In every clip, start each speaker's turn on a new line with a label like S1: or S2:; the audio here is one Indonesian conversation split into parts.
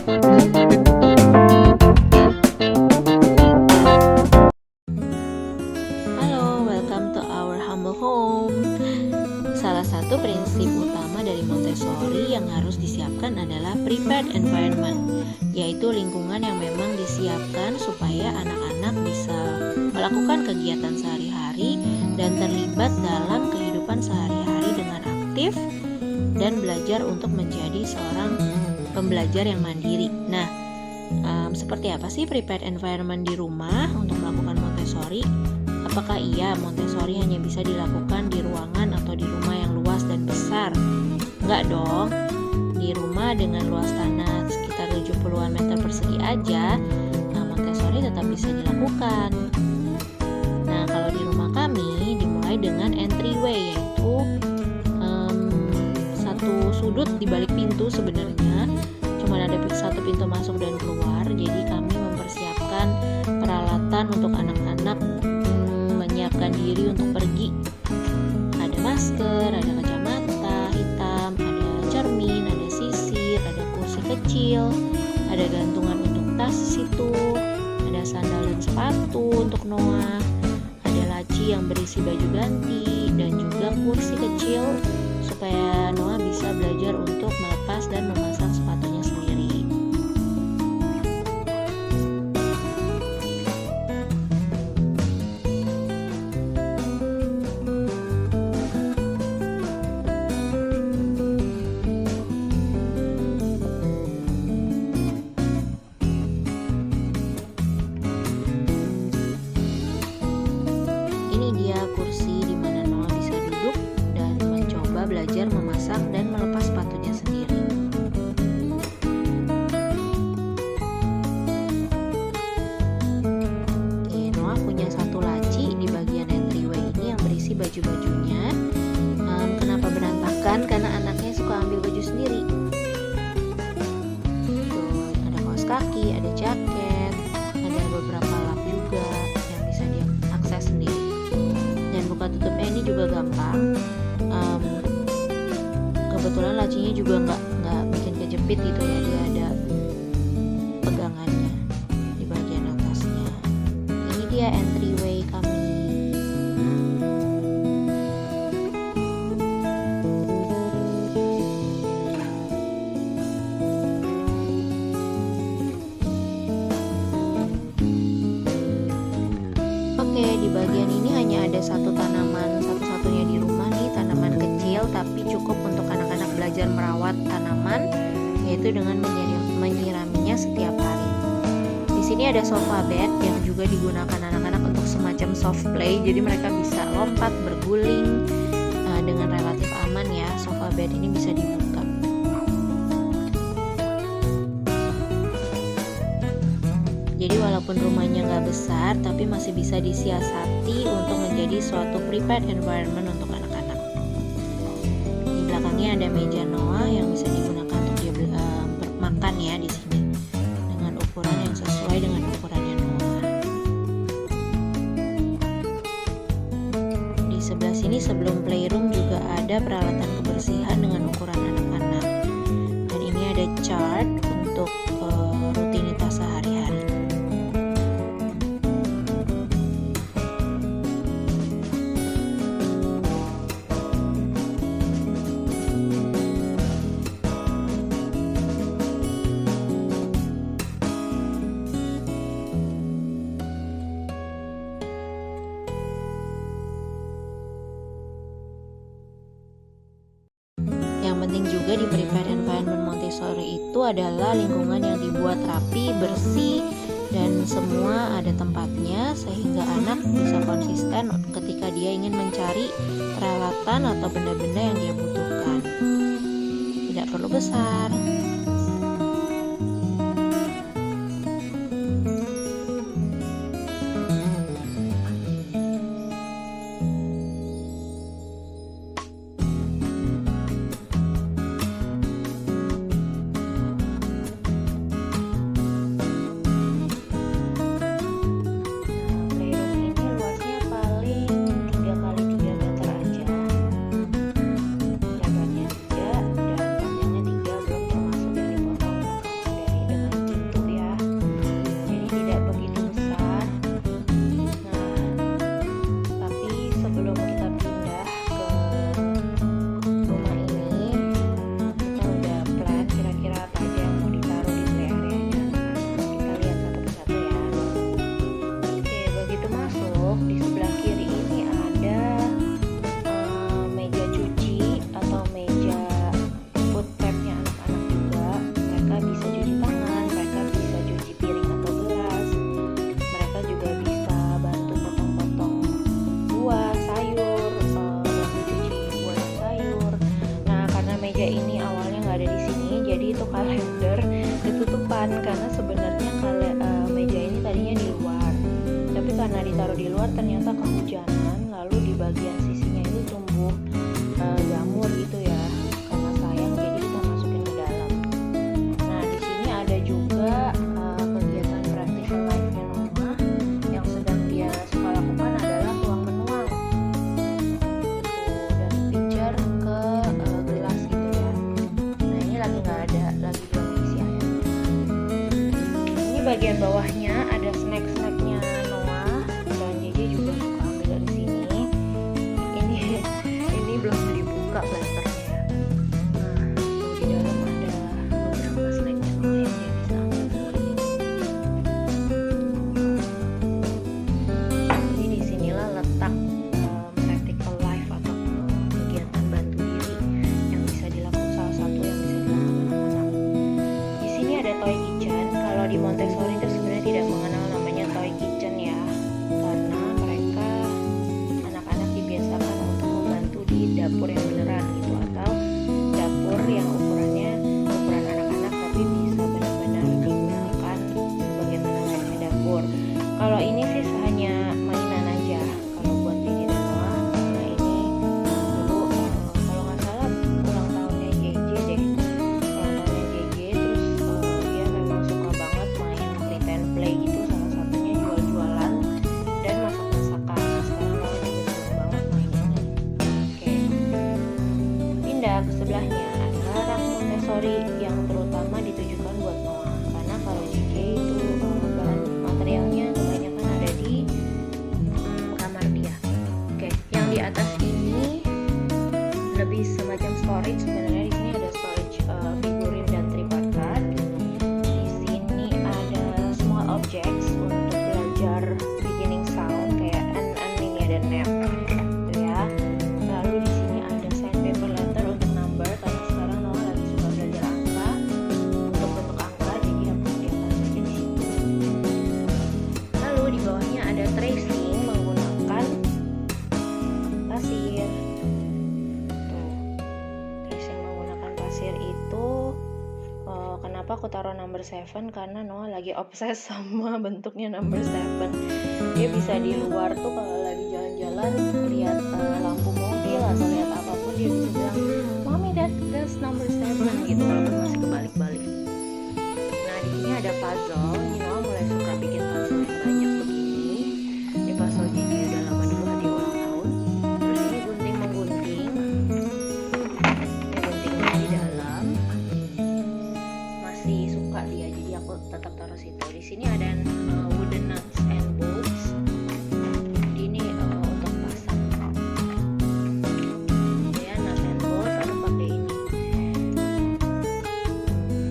S1: Halo, welcome to our humble home. Salah satu prinsip utama dari Montessori yang harus disiapkan adalah prepared environment, yaitu lingkungan yang memang disiapkan supaya anak-anak bisa melakukan kegiatan sehari-hari dan terlibat dalam kehidupan sehari-hari dengan aktif dan belajar untuk menjadi seorang pembelajar yang mandiri. Nah, seperti apa sih prepared environment di rumah untuk melakukan Montessori? Apakah iya Montessori hanya bisa dilakukan di ruangan atau di rumah yang luas dan besar? Enggak dong. Di rumah dengan luas tanah sekitar 70-an meter persegi aja, Montessori tetap bisa dilakukan. Nah, kalau di rumah kami dimulai dengan entryway, yaitu satu sudut di balik pintu sebenarnya. Cuma ada satu pintu masuk dan keluar. Jadi kami mempersiapkan peralatan untuk anak-anak menyiapkan diri untuk pergi. Ada masker, ada kacamata hitam, ada cermin, ada sisir, ada kursi kecil, ada gantungan untuk tas situ, ada sandal dan sepatu untuk Noah, ada laci yang berisi baju ganti, dan juga kursi kecil supaya Noah bisa belajar untuk melepas dan memasang sepatunya sendiri. Ini dia kursi di mana Noah bisa duduk dan mencoba belajar memasak dan melepas sepatunya sendiri. Oke, Noah punya satu laci di bagian entryway ini yang berisi baju-bajunya. Kenapa berantakan? Karena anaknya suka ambil baju sendiri. Tuh, ada kaos kaki, ada jaket, ada beberapa lap juga yang bisa dia akses sendiri. Dan buka tutupnya ini juga gampang. Kebetulan lacinya juga nggak bikin kejepit gitu ya, dia ada pegangannya di bagian atasnya. Ini dia entryway kami. Oke, di bagian ini hanya ada satu tanaman satu-satunya di rumah nih, tanaman kecil tapi cukup untuk anak-anak belajar merawat tanaman, yaitu dengan menyiraminya setiap hari. Di sini ada sofa bed yang juga digunakan anak-anak untuk semacam soft play, jadi mereka bisa lompat, berguling dengan relatif aman ya. Sofa bed ini bisa dibuka. Jadi walaupun rumahnya nggak besar, tapi masih bisa disiasati untuk menjadi suatu prepared environment untuk anak-anak. Di belakangnya ada meja Noah yang bisa digunakan untuk dia makan ya di sini, dengan ukuran yang sesuai dengan ukurannya Noah. Di sebelah sini sebelum playroom juga ada peralatan kebersihan dengan ukuran anak-anak. Dan ini ada chart untuk rutinitas sehari-hari. Yang penting juga di prepared environment Montessori itu adalah lingkungan yang dibuat rapi, bersih, dan semua ada tempatnya sehingga anak bisa konsisten ketika dia ingin mencari peralatan atau benda-benda yang dia butuhkan. Tidak perlu besar. berantakan karena sebenarnya meja ini tadinya di luar, tapi karena ditaruh di luar ternyata kehujanan, lalu di bagian sisinya itu tumbuh jamur gitu ya. Karena sayang jadi kita masukin ke dalam. Nah di sini ada juga kegiatan practical life-nya Noah yang sedang dia suka lakukan adalah tuang menuang gitu, dari pitcher ke gelas gitu ya. Nah ini lagi nggak ada, lagi belum diisi air. Ini bagian bawahnya ada snack-snacknya Noah, dan JJ juga suka ambil dari sini. Ini belum dibuka blendernya. Nah tuh di dalam ada beberapa snacknya Noah yang dia bisa ambil dari sini. Jadi disinilah letak practical life atau kegiatan bantu diri yang bisa dilakukan, salah satu yang bisa dilakukan anak-anak. Di sini ada toy kitchen. Kalau di Montessori itu sebenarnya tidak mengenal namanya toy kitchen ya, karena mereka anak-anak dibiasakan untuk membantu di dapur yang beneran gitu, atau dapur yang ukuran anak-anak tapi bisa benar-benar digunakan bagaimana layaknya dapur. Kalau ini sih hanya mainan aja kalau buat JJ dan Noah, karena ini dulu kalau nggak salah ulang tahunnya JJ deh, terus dia memang suka banget main pretend play gitu, salah satunya jual-jualan dan masak-masakan. Sekarang Noah juga senang banget main ini. Oke, pindah ke sebelahnya adalah rak Montessori yang terutama ditujukan buat Noah, karena kalau JJ itu bahan materialnya kebanyakan ada di kamar dia. Oke, yang di atas ini lebih semacam storage. Sebenarnya di sini ada storage figurin dan tripod card. Di sini ada small objects untuk belajar beginning sound kayak n ini ada nap gitu ya. Lalu di sini ada sandpaper letter untuk number, karena sekarang Noah lagi suka belajar angka, untuk bentuk angka, jadi aku lihat aja di situ. Lalu di bawahnya ada tracing menggunakan pasir. Tuh, tracing menggunakan pasir itu kenapa aku taruh number 7, karena Noah lagi obses sama bentuknya number 7. Dia bisa di luar tuh kalau lagi jalan-jalan lihat lampu mobil atau lihat apapun, dia bisa bilang, "Mommy, that's number 7" gitu, walaupun masih kebalik-balik. Nah di sini ada puzzle. Ini Noah mulai suka bikin puzzle yang banyak begini. Ini puzzle JJ udah lama dulu hadiah ulang tahun. Terus ini gunting-menggunting. Ini guntingnya di dalam. Masih suka dia, jadi aku tetap taruh situ. Di sini ada wooden nuts and bolts. Ini untuk pasang. Ya, nuts and bolts ada pakai ini.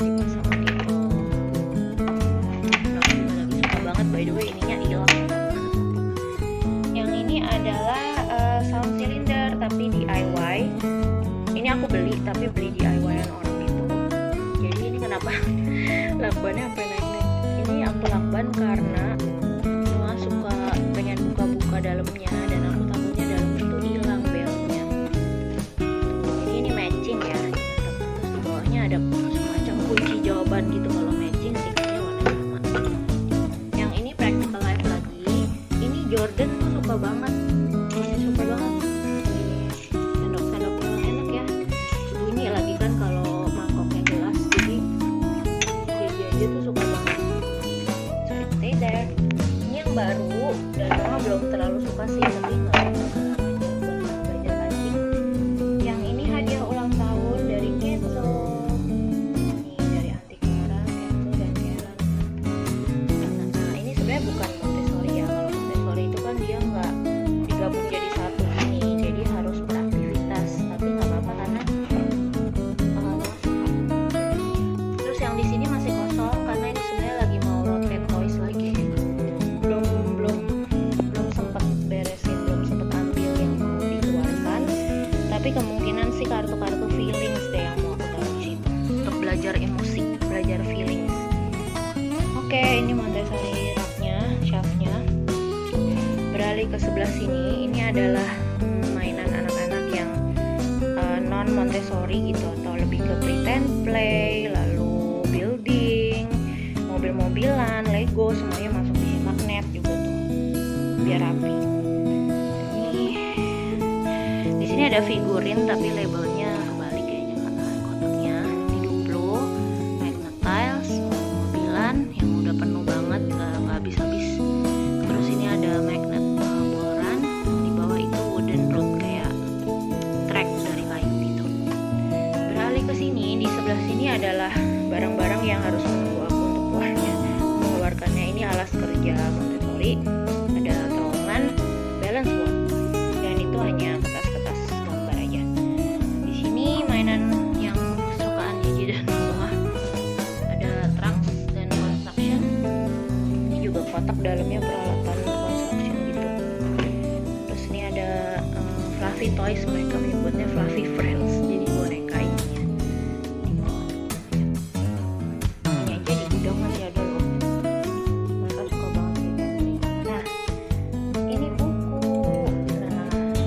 S1: Dipasang gitu. Aku juga lagi suka banget, by the way ininya hilang. Yang ini adalah sound cylinder tapi DIY. Ini aku beli tapi beli DIY-an orang itu. Jadi ini kenapa lakbannya sampai naik-naik. Ini aku lakban karena Noah suka pengen buka-buka dalamnya, dan aku takutnya dalamnya tuh hilang belnya. Jadi ini matching ya. Terus di bawahnya ada semacam kunci jawaban gitu, kalau matching stikernya warna sama. Yang ini practical life lagi. Ini Jordan tuh suka banget. Suka banget. Sendok-sendoknya enak ya. Bunyi lagi kan kalau mangkoknya gelas, jadi dia tuh suka banget. So it stay there. Ini yang baru dan Noah belum terlalu suka sih, tapi nggak apa-apa aja buat belajar kancing. Yang ini hadiah ulang tahun dari Kenzo. Ini dari Auntie Clara, Kenzo dan Karen. Nah ini sebenarnya bukan Montessori ya. Kalau Montessori itu kan dia nggak digabung jadi satu ini, jadi harus beraktivitas. Tapi nggak apa-apa karena Noah suka. Terus yang di sini masih kosong karena ini sebenarnya lagi mau rotate toys lagi. Belum sempat beresin, belum sempat ambil yang mau dikeluarkan. Tapi kemungkinan sih kartu-kartu feelings deh yang mau aku taruh di situ untuk belajar emosi, belajar feelings. Oke, ini Montessori raknya, shelfnya. Beralih ke sebelah sini, ini adalah mainan anak-anak yang non Montessori gitu, atau lebih ke pretend play, lalu building,
S2: Lego semuanya masuk di sini, magnet juga tuh biar rapi. Di sini ada figurin tapi labelnya kebalik kayaknya karena kotaknya. Ini Duplo, magnet tiles, mobilan yang udah penuh banget nggak habis-habis. Terus ini ada magnet boran, di bawah itu wooden root kayak track dari kayu gitu. Beralih ke sini, di sebelah sini adalah barang-barang yang harus menunggu aku untuk mengeluarkannya. Ini alas kerja Montessori, ada terowongan, balance board, dan itu hanya kertas-kertas gambar aja. Di sini mainan yang kesukaan Gigi dan Noah, ada trucks dan construction. Ini juga kotak dalamnya peralatan construction gitu. Terus ini ada fluffy toys, mereka menyebutnya fluffy friends, jadi boneka ininya. Ini aja di gudang masih ada loh. Mereka suka banget sih Catherine. Nah, ini buku. Nah,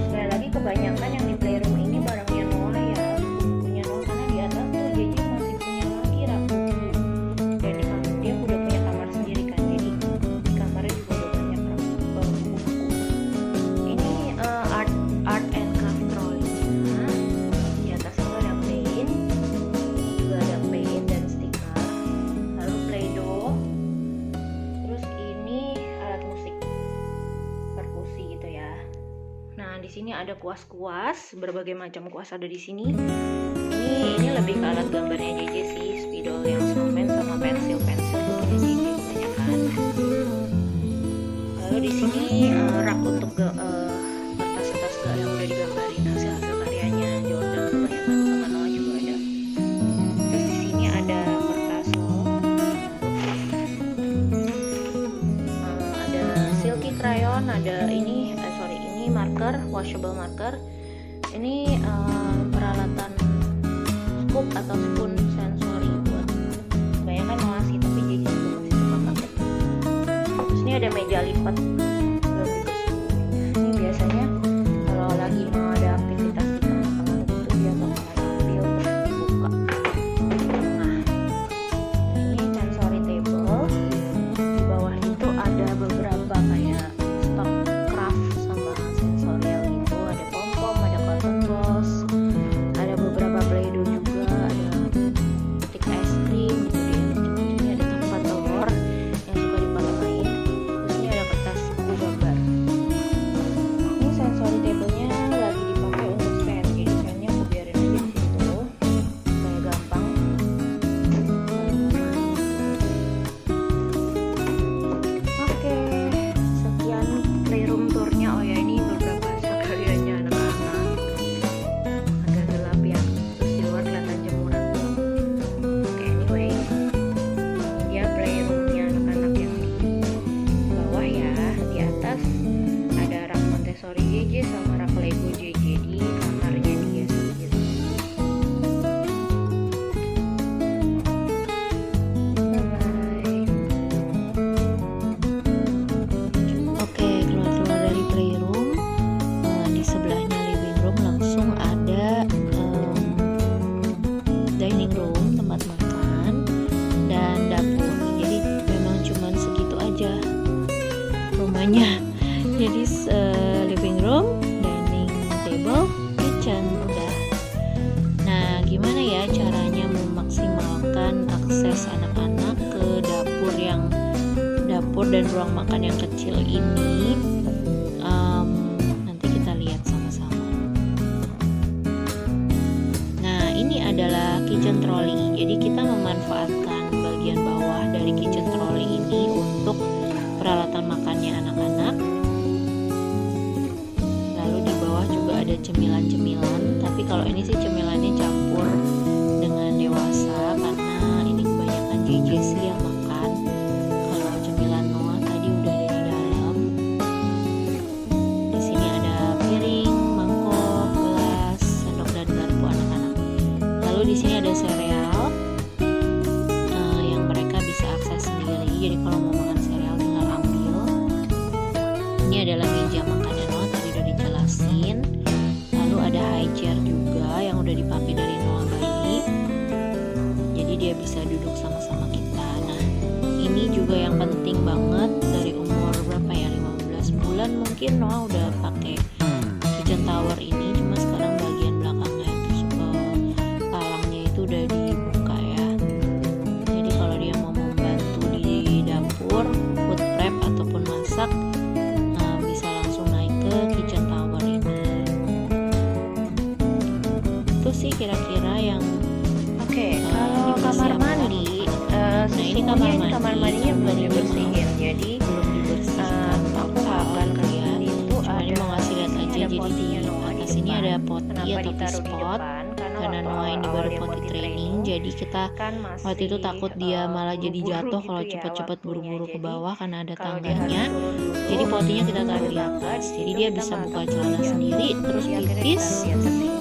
S2: sekali lagi kebanyakan yang di playroom ini barangnya Noah ya, bukunya Noah, karena di atas tuh Jeje masih punya lagi rak buku. Dan di kamar dia udah punya kamar sendiri kan, jadi di kamarnya juga udah banyak rak buku. Ini art and craft trolley. Nah, di atas itu ada paint, ini juga ada paint dan stiker, lalu play-doh. Terus ini alat musik, perkusi gitu ya. Nah, di sini ada kuas-kuas, berbagai macam kuas ada di sini. Ini lebih ke alat gambarnya JJ sih, spidol yang snowman sama pensil-pensil punya JJ kebanyakan. Lalu di sini rak untuk kertas-kertas yang udah digambarin hasil-hasil karyanya Jordan, kebanyakan sama Noah juga ada. Terus di sini ada kertas ada silky crayon, ada ini marker, washable marker. Ini peralatan scoop atau spoon sensori buat kebanyakan Noah sih, tapi Jeje juga masih suka pakai. Terus ini ada meja lipat, belum dibersihin. Ini biasanya kalau lagi mau ada aktivitas di tengah-tengah gitu dia bakalan ambil terus dibuka. Nah, ini sensory table. Di bawah itu ada beberapa kayak stok craft sama sensorial gitu. Ada pom-pom, ada cotton balls, ada beberapa play-doh juga, ada petik es krim gitu deh, macam-macamnya, ada tempat telur yang suka dipakai. Terus ini ada kertas buku gambar. Ini sensory table-nya lagi dipakai untuk stand, jadi standnya aku biarin aja di situ supaya gampang main. Oke, sekian playroom tournya. Oh ya, ini beberapa hasil karyanya anak-anak. Agak gelap ya, terus di luar kelihatan jemuran tuh. Oke, anyway, ini dia playroomnya anak-anak yang di bawah ya. Di atas ada rak Montessori JJ sama rak Lego JJ di kamarnya dia sendiri. Bye-bye. Oke, keluar dari playroom, di sebelahnya living room langsung ada dining room, tempat makan, dan dapur. Jadi memang cuman segitu aja rumahnya. Jadi living room, dining table, kitchen, udah. Nah, gimana ya caranya memaksimalkan akses anak-anak ke dapur dan ruang makan yang kecil ini? Nanti kita lihat sama-sama. Nah, ini adalah kitchen trolley. Jadi kita memanfaatkan bagian bawah dari kitchen trolley ini untuk peralatan makannya anak-anak. Lalu di bawah juga ada cemilan-cemilan, tapi kalau ini sih cemilannya campur dengan dewasa karena ini kebanyakan JJ sih yang makan. Kalau cemilan Noah tadi udah ada di dalam. Di sini ada piring, mangkok, gelas, sendok dan garpu anak-anak. Lalu di sini ada sereal yang mereka bisa akses sendiri. Jadi kalau mau makan sereal tinggal ambil. Ini adalah meja makannya Noah, tadi udah dijelasin. Lalu ada high chair juga yang udah dipakai dari Noah bayi. Jadi dia bisa duduk sama-sama kita. Nah, ini juga
S1: juga yang penting banget, dari umur berapa ya, 15 bulan mungkin Noah udah pakai kitchen tower ini. Cuma sekarang bagian belakangnya itu palangnya itu udah dibuka ya. Jadi kalau dia mau membantu di dapur, food prep ataupun masak, bisa langsung naik ke kitchen tower ini. Itu sih kira-kira yang
S2: kalau kamar mandi,
S1: ini kamar
S2: mandinya belum dibersihin, jadi
S1: belum dibersihkan
S2: aku nggak akan
S1: ya.
S2: kasih itu.
S1: Cuma ini mau ngasih lihat aja, jadi di atas ini ada poti
S2: Kenapa
S1: atau
S2: ditaruh di
S1: spot.
S2: depan?
S1: Karena Noah ini baru potty training, jadi kita waktu itu takut dia malah jadi jatuh kalau cepet-cepet buru-buru ke bawah karena ada tangganya. Jadi potinya kita taruh di atas, jadi dia bisa buka celana sendiri, terus pipis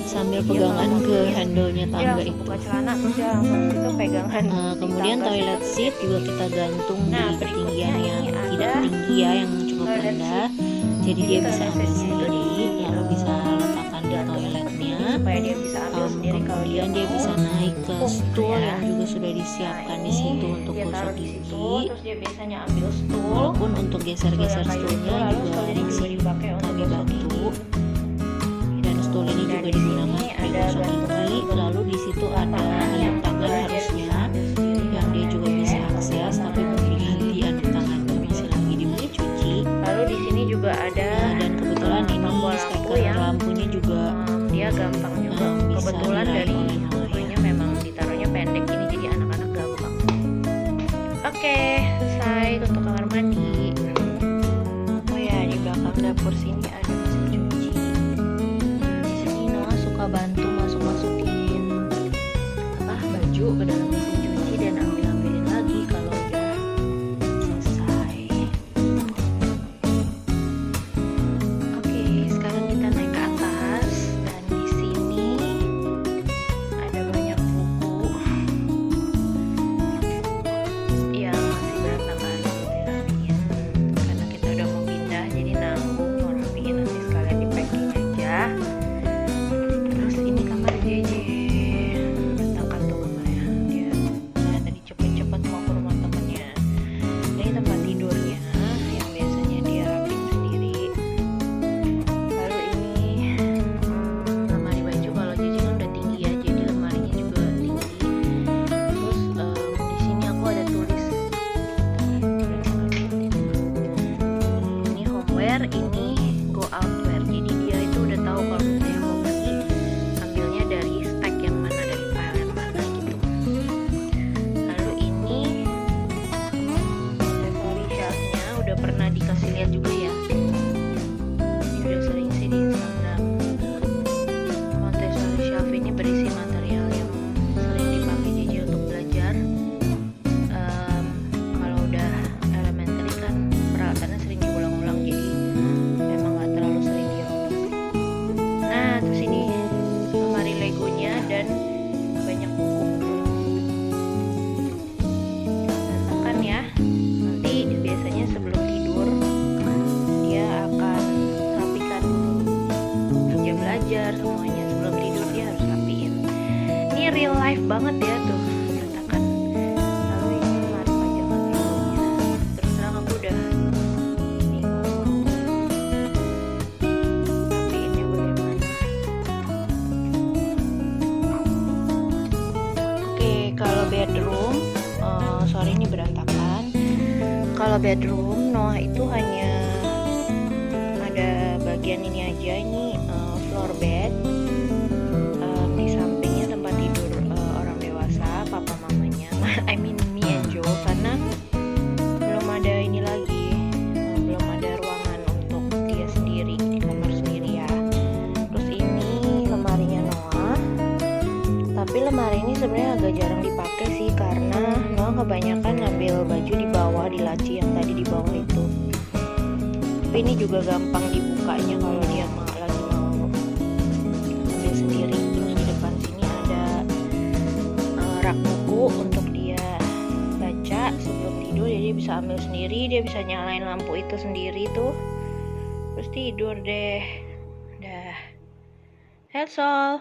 S1: sambil pegangan ke handle-nya tangga itu.
S2: Buka celana terus dia langsung itu pegangan.
S1: Kemudian toilet seat juga kita gantung di ketinggian yang tidak tinggi ya, yang cukup rendah. Jadi dia bisa ambil sendiri, lalu bisa letakkan di toiletnya.
S2: Supaya dia bisa ambil sendiri.
S1: Kemudian dia bisa naik ke stool yang juga sudah disiapkan di situ untuk gosok gigi.
S2: Terus dia biasanya ambil stool.
S1: Walaupun untuk geser-geser stoolnya juga masih kami bantu. Dan stool ini juga digunakan untuk gosok gigi. Lalu di situ ada handuk tangan harusnya yang dia juga bisa akses, tapi belum diganti handuk tangannya, masih lagi dicuci.
S2: Lalu di sini juga ada
S1: dan kebetulan ini steker lampunya juga
S2: dia gampang juga. Kebetulan dari lampunya memang ditaruhnya pendek ini, jadi anak-anak gampang. Oke, selesai untuk kamar mandi. Oh ya, di belakang dapur sini ada mesin cuci. Di sini Noah suka bantu masukin baju ke dalam mesin cuci dan ambilin lagi kalau udah selesai. Oke, sekarang kita naik ke atas dan di sini ada banyak buku yang masih berantakan, belum dirapiin karena kita udah mau pindah, jadi nanggung mau rapiin, nanti sekalian di packing aja. Terus ini kamar JJ, berantakan tuh kamarnya. Dia saya tadi cepet-cepet mau ke rumah temennya. Ini tempat tidurnya yang biasanya dia rapiin sendiri. Lalu ini lemari baju. Kalau JJ kan udah tinggi ya, jadi lemarinya juga tinggi. Terus di sini aku ada tulis. Ini homeware, ini go outwear. Jadi dia itu udah tahu kalau saya mau pergi ambilnya dari stack yang mana, dari file yang mana gitu. Lalu ini accessory shelf-nya udah pernah dikasih lihat juga ya. Ini udah sering sih di Instagram. Montessori shelf ini berisi material yang sering dipakai JJ untuk belajar. Kalau udah elementary kan peralatannya sering diulang-ulang, jadi memang gak terlalu sering dirobek. Nah, terus ini lemari legonya dan banyak buku. Berantakan ya. Nanti biasanya sebelum tidur dia akan rapikan meja belajar semuanya. Sebelum tidur dia harus rapiin. Ini real life banget ya tuh, berantakan. Lalu ini lemari pajangan legonya. Terus terang aku udah bingung rapiinnya bagaimana. Oke, kalau bedroom, sorry ini berantakan. Kalau bedroom Noah itu hanya ada bagian ini aja, ini floor bed. Di sampingnya tempat tidur orang dewasa, papa mamanya, I mean me and Joe, karena belum ada ini lagi, belum ada ruangan untuk dia sendiri di kamar sendiri ya. Terus ini lemarinya Noah, tapi lemari ini sebenarnya agak jarang dipakai sih, karena Noah kebanyakan ngambil baju di bawah, di laci yang tadi di bawah itu. Tapi ini juga gampang dibukanya kalau dia lagi mau ambil sendiri. Terus di depan sini ada rak buku untuk dia baca sebelum tidur, jadi dia bisa ambil sendiri, dia bisa nyalain lampu itu sendiri tuh, terus tidur deh. Dah, that's all.